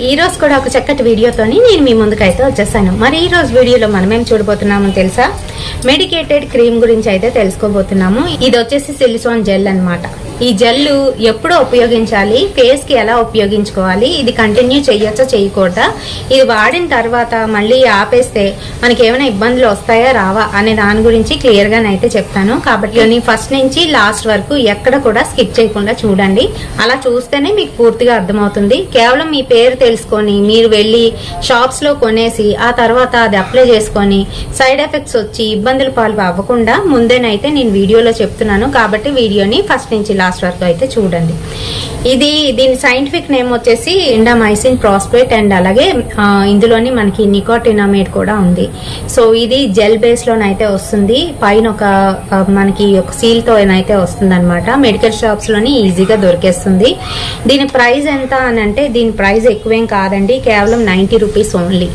ఈ రోజు కూడా ఒక చక్కటి వీడియోతోని నేను మీ ముందుకైతే వచ్చేసాను. మరి ఈ రోజు వీడియోలో మనం ఏం చూడబోతున్నామో తెలుసా? మెడికేటెడ్ క్రీమ్ గురించి అయితే తెలుసుకోబోతున్నాము. ఇది వచ్చేసి సిలికాన్ జెల్ అన్నమాట. ఈ జెల్ ఎప్పుడో ఉపయోగించాలి, ఫేస్ కి ఎలా ఉపయోగించుకోవాలి, ఇది కంటిన్యూ చేయొచ్చా చేయకూడదా, ఇది వాడిన తర్వాత మళ్ళీ ఆపేస్తే మనకి ఏమైనా ఇబ్బందులు వస్తాయా రావా అనే దాని గురించి క్లియర్ గా అయితే చెప్తాను. కాబట్టి ఫస్ట్ నుంచి లాస్ట్ వరకు ఎక్కడ కూడా స్కిప్ చేయకుండా చూడండి. అలా చూస్తేనే మీకు పూర్తిగా అర్థమవుతుంది. కేవలం మీ పేరు తెలుసుకొని మీరు వెళ్లి షాప్స్ లో కొనేసి ఆ తర్వాత అది అప్లై చేసుకొని సైడ్ ఎఫెక్ట్స్ వచ్చి ఇబ్బందుల పాలు అవ్వకుండా ముందేనైతే నేను వీడియోలో చెప్తున్నాను. కాబట్టి వీడియోని ఫస్ట్ నుంచి లాస్ట్ వరకు అయితే చూడండి. దీని సైంటిఫిక్ నేమ్ వచ్చేసి ఇండామైసిన్ ప్రాస్పేట్ అండ్ అలాగే ఇందులోని మనకి నికోటినమేట్ కూడా ఉంది. సో ఇది జెల్ బేస్ లోనైతే వస్తుంది. పైన మనకి ఒక సీల్ తో అయితే వస్తుంది అనమాట. మెడికల్ షాప్స్ లోని ఈజీగా దొరికేస్తుంది. దీని ప్రైస్ ఎంత అని అంటే దీని ప్రైస్ ఎక్కువేం కాదండి, కేవలం 90 rupees only.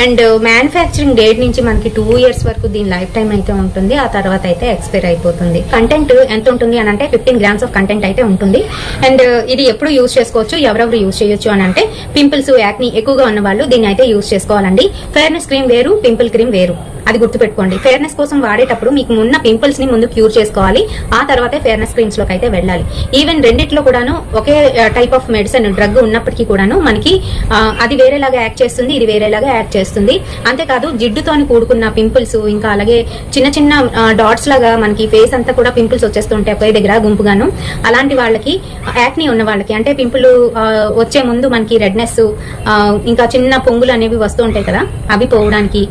And manufacturing date నుంచి మనకి 2 years వరకు దీని లైఫ్ టైం అయితే ఉంటుంది. ఆ తర్వాత అయితే ఎక్స్పైర్ అయిపోతుంది. కంటెంట్ ఎంత ఉంటుంది అని అంటే 15 grams ఆఫ్ కంటెంట్ అయితే ఉంటుంది. అండ్ ఇది ఎప్పుడు యూజ్ చేసుకోవచ్చు, ఎవరెవరు యూజ్ చేయొచ్చు అని అంటే పింపుల్స్ యాక్ని ఎక్కువగా ఉన్న వాళ్ళు దీన్ని అయితే యూజ్ చేసుకోవాలండి. ఫెయిర్నెస్ క్రీమ్ వేరు, పింపుల్ క్రీమ్ వేరు, అది గుర్తుపెట్టుకోండి. ఫెయిర్నెస్ కోసం వాడేటప్పుడు మీకు ఉన్న పింపుల్స్ ని ముందు క్యూర్ చేసుకోవాలి, ఆ తర్వాతే ఫెయిర్నెస్ క్రీమ్స్ లోకి అయితే వెళ్ళాలి. ఈవెన్ రెండిట్లో కూడాను ఒకే టైప్ ఆఫ్ మెడిసిన్ డ్రగ్ ఉన్నప్పటికీ కూడాను మనకి అది వేరేలాగా యాక్ట్ చేస్తుంది, ఇది వేరేలాగా యాక్ట్ చేస్తుంది. అంతేకాదు జిడ్డుతోని కూడుకున్న పింపుల్స్, ఇంకా అలాగే చిన్న చిన్న డాట్స్ లాగా మనకి ఫేస్ అంతా కూడా పింపుల్స్ వచ్చేస్తుంటాయి ఒకే దగ్గర గుంపుగాను. అలాంటి వాళ్ళకి, యాక్ని ఉన్న వాళ్ళకి, అంటే పింపుల్ వచ్చే ముందు మనకి రెడ్నెస్ ఇంకా చిన్న పొంగులు అనేవి వస్తూ ఉంటాయి కదా, అవి పోవడానికి,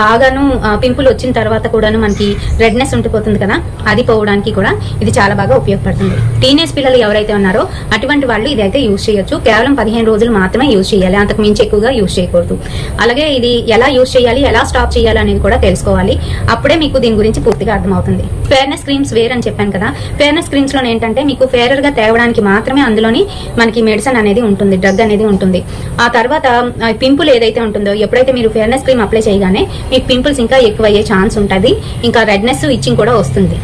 బాగాను పింపుల్ వచ్చిన తర్వాత కూడాను మనకి రెడ్నెస్ ఉండిపోతుంది కదా, అది పోవడానికి కూడా ఇది చాలా బాగా ఉపయోగపడుతుంది. టీనేజ్ పిల్లలు ఎవరైతే ఉన్నారో అటువంటి వాళ్ళు ఇది అయితే యూజ్ చేయొచ్చు. కేవలం 15 రోజులు మాత్రమే యూజ్ చేయాలి, అంతకు మించి ఎక్కువగా యూజ్ చేయకూడదు. అలాగే ఇది ఎలా యూజ్ చేయాలి, ఎలా స్టాప్ చేయాలి అనేది కూడా తెలుసుకోవాలి. అప్పుడే మీకు దీని గురించి పూర్తిగా అర్థమవుతుంది. ఫెయిర్నెస్ క్రీమ్స్ వేర్ అని చెప్పాను కదా, ఫెయిర్నెస్ క్రీమ్స్ లో ఏంటంటే మీకు ఫెయిరర్ గా తేవడానికి మాత్రమే అందులోని మనకి మెడిసిన్ అనేది ఉంటుంది, డ్రగ్ అనేది ఉంటుంది. ఆ తర్వాత పింపుల్ ఏదైతే ఉంటుందో, ఎప్పుడైతే మీరు ఫెయిర్నెస్ క్రీమ్ అప్లై చేయగానే మీకు పింపుల్స్ ఇంకా ఎక్కువ అయ్యే ఛాన్స్ ఉంటుంది. ఇంకా రెడ్నెస్, ఇచ్చింగ్ కూడా వస్తుంది.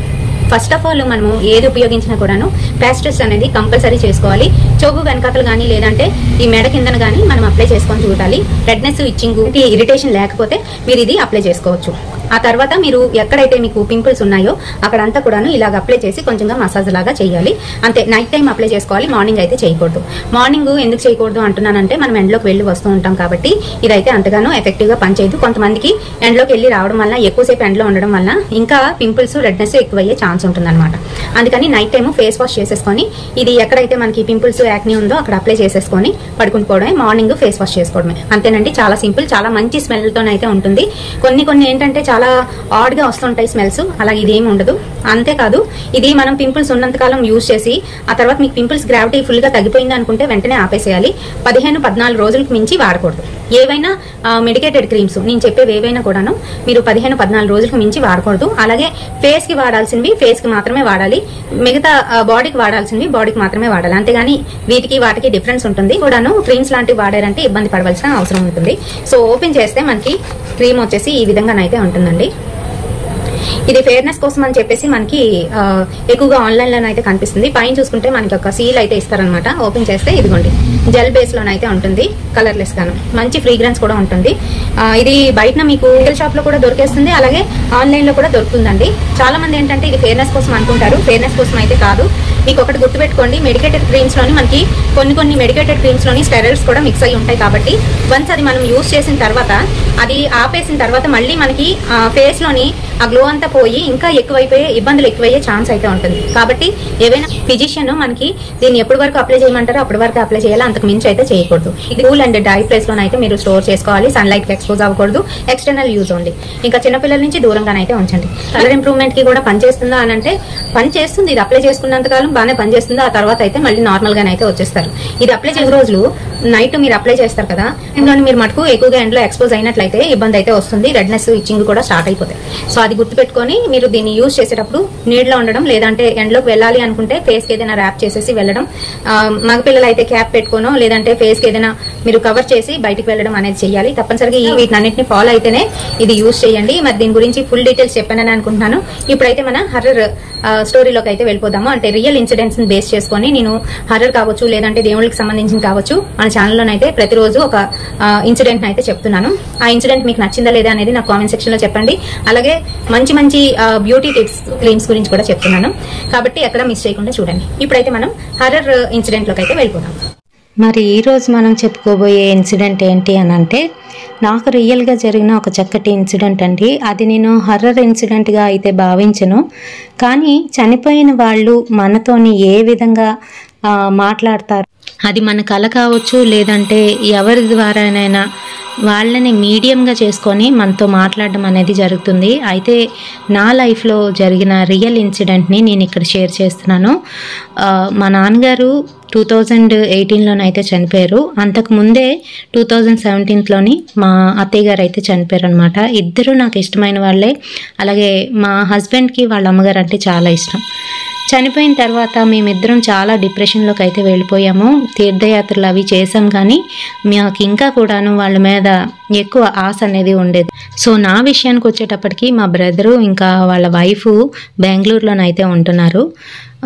ఫస్ట్ ఆఫ్ ఆల్ మనము ఏది ఉపయోగించినా కూడాను ప్యాచ్ టెస్ట్ అనేది కంపల్సరీ చేసుకోవాలి. చెవు వెనకాతలు కానీ లేదంటే ఈ మెడ కిందన కానీ మనం అప్లై చేసుకొని చూడాలి. రెడ్నెస్, ఇచ్చింగ్, ఇరిటేషన్ లేకపోతే మీరు ఇది అప్లై చేసుకోవచ్చు. ఆ తర్వాత మీరు ఎక్కడైతే మీకు పింపుల్స్ ఉన్నాయో అక్కడంతా కూడాను ఇలాగ అప్లై చేసి కొంచెంగా మసాజ్ లాగా చేయాలి. అంతే, నైట్ టైం అప్లై చేసుకోవాలి, మార్నింగ్ అయితే చేయకూడదు. మార్నింగ్ ఎందుకు చేయకూడదు అంటున్నానంటే మనం ఎండ్లోకి వెళ్ళి వస్తూ ఉంటాం కాబట్టి ఇదైతే అంతగానో ఎఫెక్టివ్ గా పనిచేయదు. కొంతమందికి ఎండ్లోకి వెళ్ళి రావడం వల్ల, ఎక్కువసేపు ఎండ్లో ఉండడం వల్ల ఇంకా పింపుల్స్, రెడ్నెస్ ఎక్కువయ్యే ఛాన్స్ ఉంటుంది అనమాట. అందుకని నైట్ టైం ఫేస్ వాష్ చేసేసుకొని ఇది ఎక్కడైతే మనకి పింపుల్స్, యాక్ని ఉందో అక్కడ అప్లై చేసేసుకొని పడుకుంటుకోవడమే. మార్నింగ్ ఫేస్ వాష్ చేసుకోవడమే, అంతేనండి. చాలా సింపుల్, చాలా మంచి స్మెల్ తోనైతే ఉంటుంది. కొన్ని ఏంటంటే చాలా ఆడ్ గా వస్తుంటాయి స్మెల్స్, అలా ఇదేమి ఉండదు. అంతేకాదు ఇది మనం పింపుల్స్ ఉన్నంతకాలం యూజ్ చేసి ఆ తర్వాత మీకు పింపుల్స్ గ్రావిటీ ఫుల్ గా తగ్గిపోయింది అనుకుంటే వెంటనే ఆపేసేయాలి. 15-14 రోజులకు మించి వాడకూడదు. ఏవైనా మెడికేటెడ్ క్రీమ్స్ నేను చెప్పేవి ఏవైనా కూడాను మీరు 15-14 రోజులకు మించి వాడకూడదు. అలాగే ఫేస్ కి వాడాల్సినవి ఫేస్ కి మాత్రమే వాడాలి, మిగతా బాడీకి వాడాల్సినవి బాడీకి మాత్రమే వాడాలి. అంతేగాని వీటికి వాటికి డిఫరెన్స్ ఉంటుంది కూడాను. క్రీమ్స్ లాంటివి వాడారంటే ఇబ్బంది పడవలసిన అవసరం ఉంటుంది. సో ఓపెన్ చేస్తే మనకి క్రీమ్ వచ్చేసి ఈ విధంగానైతే ఉంటుందండి. ఇది ఫెయిర్నెస్ కోసం అని చెప్పేసి మనకి ఎక్కువగా ఆన్లైన్ లో అయితే కనిపిస్తుంది. పైన చూసుకుంటే మనకి ఒక సీల్ అయితే ఇస్తారనమాట. ఓపెన్ చేస్తే ఇదిగోండి జెల్ బేస్ లోనైతే ఉంటుంది, కలర్లెస్ గాను. మంచి ఫ్రీగ్రెన్స్ కూడా ఉంటుంది. ఇది బయట మీకు మెడికల్ షాప్ లో కూడా దొరికేస్తుంది, అలాగే ఆన్లైన్ లో కూడా దొరుకుతుందండి. చాలా మంది ఏంటంటే ఇది ఫెయిర్నెస్ కోసం అనుకుంటారు, ఫెయిర్నెస్ కోసం అయితే కాదు. మీకు ఒకటి గుర్తుపెట్టుకోండి, మెడికేటెడ్ క్రీమ్స్ లోని మనకి కొన్ని మెడికేటెడ్ క్రీమ్స్ లోని స్టెరాయిడ్స్ కూడా మిక్స్ అయి ఉంటాయి. కాబట్టి వన్స్ అది మనం యూజ్ చేసిన తర్వాత, అది ఆపేసిన తర్వాత మళ్ళీ మనకి ఫేస్ లోని ఆ గ్లో అంతా పోయి ఇంకా ఎక్కువైపోయే ఇబ్బందులు ఎక్కువయ్యే ఛాన్స్ అయితే ఉంటుంది. కాబట్టి ఏవైనా ఫిజిషియన్ మనకి దీన్ని ఎప్పటి వరకు అప్లై చేయమంటారో అప్పటి వరకు అప్లై చేయాలి, అంతకు మించి అయితే చేయకూడదు. ఇది కూల్ అండ్ డ్రై ప్లేస్ లోనైతే మీరు స్టోర్ చేసుకోవాలి. సన్ లైట్ కి ఎక్స్పోజ్ అవ్వకూడదు, ఎక్స్టర్నల్ యూజ్ ఉంది. ఇంకా చిన్నపిల్లల నుంచి దూరంగానైతే ఉంచండి. కలర్ ఇంప్రూవ్మెంట్ కి కూడా పనిచేస్తుందా అని అంటే పనిచేస్తుంది. ఇది అప్లై చేసుకున్నంత కాలం బాగానే పనిచేస్తుంది. ఆ తర్వాత అయితే మళ్ళీ నార్మల్ గానే అయితే వచ్చేస్తారు. ఇది అప్లై చేసే రోజులు నైట్ మీరు అప్లై చేస్తారు కదా, ఇందులో మీరు మటుకు ఎక్కువగా ఎండ్లో ఎక్స్పోజ్ అయినట్లయితే ఇబ్బంది అయితే వస్తుంది. రెడ్నెస్, ఇచ్చింగ్ కూడా స్టార్ట్ అయిపోతాయి. సో అది గుర్తుపెట్టుకొని మీరు దీన్ని యూజ్ చేసేటప్పుడు నీడలో ఉండడం, లేదంటే ఎండ్లోకి వెళ్ళాలి అనుకుంటే ఫేస్ కి ఏదైనా ర్యాప్ చేసేసి వెళ్ళడం. మగపిల్లలు అయితే క్యాప్ పెట్టుకోనో లేదంటే ఫేస్ కి ఏదైనా మీరు కవర్ చేసి బయటికి వెళ్ళడం అనేది చేయాలి. తప్పనిసరిగా వీటినన్నింటినీ ఫాలో అయితేనే ఇది యూజ్ చేయండి. మరి దీని గురించి ఫుల్ డీటెయిల్స్ చెప్పానని అనుకుంటున్నాను. ఇప్పుడైతే మనం హర్రర్ స్టోరీలోకి అయితే వెళ్ళిపోదాము. అంటే రియల్ ఇన్సిడెంట్స్ ని బేస్ చేసుకొని నేను హర్రర్ కావచ్చు, లేదంటే దేవుళ్ళకి సంబంధించిన కావచ్చు, మన ఛానల్లోనైతే ప్రతిరోజు ఒక ఇన్సిడెంట్ అయితే చెప్తున్నాను. ఆ ఇన్సిడెంట్ మీకు నచ్చిందా లేదా అనేది నాకు కామెంట్ సెక్షన్ లో చెప్పండి. అలాగే మంచి మంచి బ్యూటీ టిప్స్, క్రీమ్స్ గురించి కూడా చెప్తున్నాను. కాబట్టి ఎక్కడ మిస్ చేయకుండా చూడండి. ఇప్పుడైతే మనం హర్రర్ ఇన్సిడెంట్ లోకి అయితే వెళ్ళిపోదాం. మరి ఈరోజు మనం చెప్పుకోబోయే ఇన్సిడెంట్ ఏంటి అని అంటే, నాకు రియల్గా జరిగిన ఒక చక్కటి ఇన్సిడెంట్ అండి. అది నేను హర్రర్ ఇన్సిడెంట్గా అయితే భావించను, కానీ చనిపోయిన వాళ్ళు మనతోని ఏ విధంగా మాట్లాడతారు, అది మన కల కావచ్చు, లేదంటే ఎవరి ద్వారానైనా వాళ్ళని మీడియంగా చేసుకొని మనతో మాట్లాడడం అనేది జరుగుతుంది. అయితే నా లైఫ్లో జరిగిన రియల్ ఇన్సిడెంట్ని నేను ఇక్కడ షేర్ చేస్తున్నాను. మా నాన్నగారు 2018లోనైతే చనిపోయారు. అంతకుముందే 2017లోని మా అత్తయ్య గారు అయితే చనిపోయారు అనమాట. ఇద్దరు నాకు ఇష్టమైన వాళ్ళే. అలాగే మా హస్బెండ్కి వాళ్ళ అమ్మగారు అంటే చాలా ఇష్టం. చనిపోయిన తర్వాత మేమిద్దరం చాలా డిప్రెషన్లోకి అయితే వెళ్ళిపోయాము. తీర్థయాత్రలు అవి చేసాం, కానీ మాకు ఇంకా కూడాను వాళ్ళ మీద ఎక్కువ ఆశ అనేది ఉండేది. సో నా విషయానికి వచ్చేటప్పటికి మా బ్రదరు ఇంకా వాళ్ళ వైఫ్ బెంగళూరులోనైతే ఉంటున్నారు.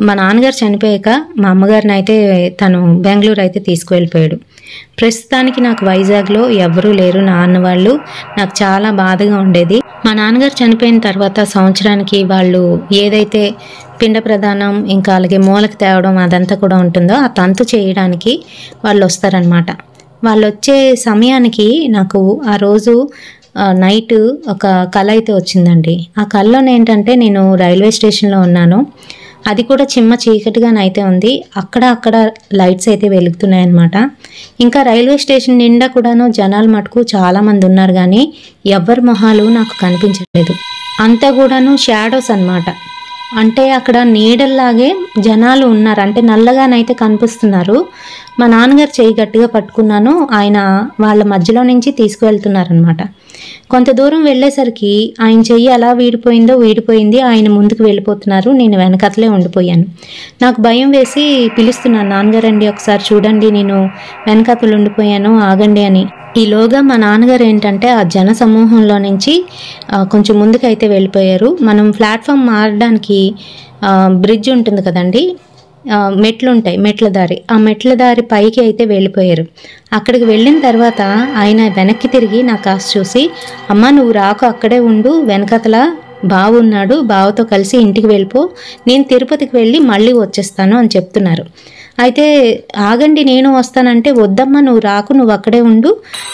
మా నాన్నగారు చనిపోయాక మా అమ్మగారిని అయితే తను బెంగళూరు అయితే తీసుకువెళ్ళిపోయాడు. ప్రస్తుతానికి నాకు వైజాగ్లో ఎవరూ లేరు నా అన్న వాళ్ళు. నాకు చాలా బాధగా ఉండేది. మా నాన్నగారు చనిపోయిన తర్వాత సంవత్సరానికి వాళ్ళు ఏదైతే పిండ ప్రదానం, ఇంకా అలాగే మూలకి తేవడం అదంతా కూడా ఉంటుందో ఆ తంతు చేయడానికి వాళ్ళు వస్తారనమాట. వాళ్ళు వచ్చే సమయానికి నాకు ఆ రోజు నైట్ ఒక కల అయితే వచ్చిందండి. ఆ కళలోనే ఏంటంటే నేను రైల్వే స్టేషన్లో ఉన్నాను. అది కూడా చిమ్మ చీకటిగానైతే ఉంది. అక్కడ లైట్స్ అయితే వెలుగుతున్నాయి అన్నమాట. ఇంకా రైల్వే స్టేషన్ నిండా కూడాను జనాలు మటుకు చాలామంది ఉన్నారు, కానీ ఎవరి మొహాలు నాకు కనిపించలేదు. అంతా కూడాను షాడోస్ అన్నమాట. అంటే అక్కడ నీడల్లాగే జనాలు ఉన్నారు, అంటే నల్లగానైతే కనిపిస్తున్నారు. మా నాన్నగారు చేయి గట్టిగా పట్టుకున్నాను, ఆయన వాళ్ళ మధ్యలో నుంచి తీసుకువెళ్తున్నారనమాట. కొంత దూరం వెళ్ళేసరికి ఆయన చెయ్యి ఎలా వీడిపోయింది. ఆయన ముందుకు వెళ్ళిపోతున్నారు, నేను వెనకతలే ఉండిపోయాను. నాకు భయం వేసి పిలుస్తున్నాను, నాన్నగారండి ఒకసారి చూడండి, నేను వెనకతలు ఉండిపోయాను, ఆగండి అని. ఈలోగా మా నాన్నగారు ఏంటంటే ఆ జన సమూహంలో నుంచి కొంచెం ముందుకైతే వెళ్ళిపోయారు. మనం ప్లాట్ఫామ్ మారడానికి బ్రిడ్జ్ ఉంటుంది కదండి, మెట్లు ఉంటాయి, మెట్ల దారి. ఆ మెట్ల దారి పైకి అయితే వెళ్ళిపోయారు. అక్కడికి వెళ్ళిన తర్వాత ఆయన వెనక్కి తిరిగి నా కాస్త చూసి, అమ్మ నువ్వు రాకు, అక్కడే ఉండు, వెనకతల బావ ఉన్నాడు, బావతో కలిసి ఇంటికి వెళ్ళిపో, నేను తిరుపతికి వెళ్ళి మళ్ళీ వచ్చేస్తాను అని చెప్తున్నారు. అయితే ఆగండి నేను వస్తానంటే, వద్దమ్మా నువ్వు రాకు, నువ్వు అక్కడే ఉండు,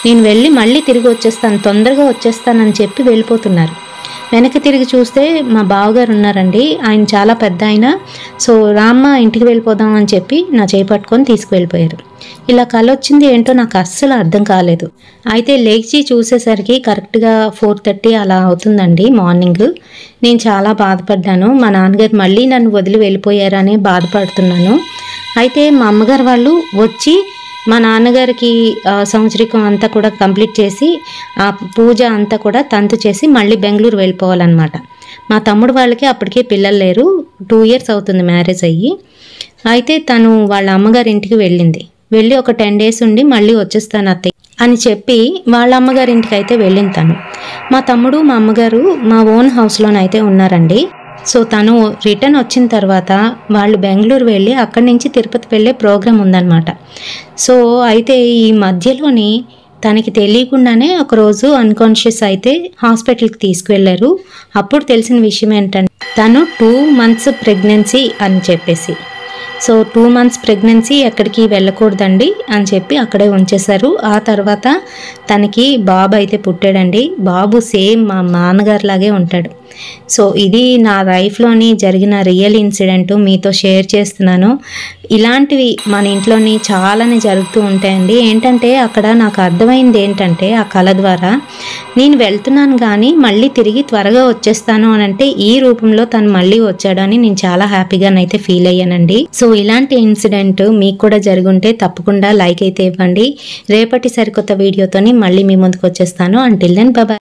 నేను వెళ్ళి మళ్ళీ తిరిగి వచ్చేస్తాను, తొందరగా వచ్చేస్తానని చెప్పి వెళ్ళిపోతున్నారు. వెనక్కి తిరిగి చూస్తే మా బావగారు ఉన్నారండి. ఆయన చాలా పెద్ద ఆయన. సో రామ్మ ఇంటికి వెళ్ళిపోదాం అని చెప్పి నా చేయి పట్టుకొని తీసుకువెళ్ళిపోయారు. ఇలా కల వచ్చింది ఏంటో నాకు అస్సలు అర్థం కాలేదు. అయితే లేచి చూసేసరికి కరెక్ట్గా 4:30 అలా అవుతుందండి మార్నింగ్. నేను చాలా బాధపడ్డాను. మా నాన్నగారు మళ్ళీ నన్ను వదిలి వెళ్ళిపోయారని బాధపడుతున్నాను. అయితే మా అమ్మగారు వాళ్ళు వచ్చి మా నాన్నగారికి సంవత్సరికం అంతా కూడా కంప్లీట్ చేసి ఆ పూజ అంతా కూడా తంతు చేసి మళ్ళీ బెంగళూరు వెళ్ళిపోవాలన్నమాట. మా తమ్ముడు వాళ్ళకి అప్పటికే పిల్లలు లేరు, 2 years అవుతుంది మ్యారేజ్ అయ్యి. అయితే తను వాళ్ళ అమ్మగారి ఇంటికి వెళ్ళి ఒక 10 days ఉండి మళ్ళీ వచ్చేస్తాను అత్తయ్య అని చెప్పి వాళ్ళ అమ్మగారి ఇంటికి అయితే వెళ్ళింది తను. మా తమ్ముడు మా అమ్మగారు మా ఓన్ హౌస్లోనైతే ఉన్నారండి. సో తను రిటర్న్ వచ్చిన తర్వాత వాళ్ళు బెంగళూరు వెళ్ళి అక్కడి నుంచి తిరుపతి వెళ్ళే ప్రోగ్రాం ఉందన్నమాట. సో అయితే ఈ మధ్యలోని తనకి తెలియకుండానే ఒకరోజు అన్కాన్షియస్ అయితే హాస్పిటల్కి తీసుకువెళ్ళారు. అప్పుడు తెలిసిన విషయం ఏంటంటే తను 2 months ప్రెగ్నెన్సీ అని చెప్పేసి. సో 2 months ప్రెగ్నెన్సీ ఎక్కడికి వెళ్ళకూడదండి అని చెప్పి అక్కడే ఉంచేశారు. ఆ తర్వాత తనకి బాబు అయితే పుట్టాడండి. బాబు సేమ్ మా నాన్నగారు లాగే ఉంటాడు. సో ఇది నా లైఫ్లోని జరిగిన రియల్ ఇన్సిడెంట్ మీతో షేర్ చేస్తున్నాను. ఇలాంటివి మన ఇంట్లోని చాలానే జరుగుతూ ఉంటాయండి. ఏంటంటే అక్కడ నాకు అర్థమైంది ఏంటంటే ఆ కళ ద్వారా నేను వెళ్తున్నాను కానీ మళ్ళీ తిరిగి త్వరగా వచ్చేస్తాను అని అంటే ఈ రూపంలో తను మళ్ళీ వచ్చాడని నేను చాలా హ్యాపీగానైతే ఫీల్ అయ్యానండి. సో ఇలాంటి ఇన్సిడెంట్ మీకు కూడా జరుగుంటే తప్పకుండా లైక్ అయితే ఇవ్వండి. రేపటి సరికొత్త వీడియోతోని మళ్ళీ మీ ముందుకు వచ్చేస్తాను. Until then bye.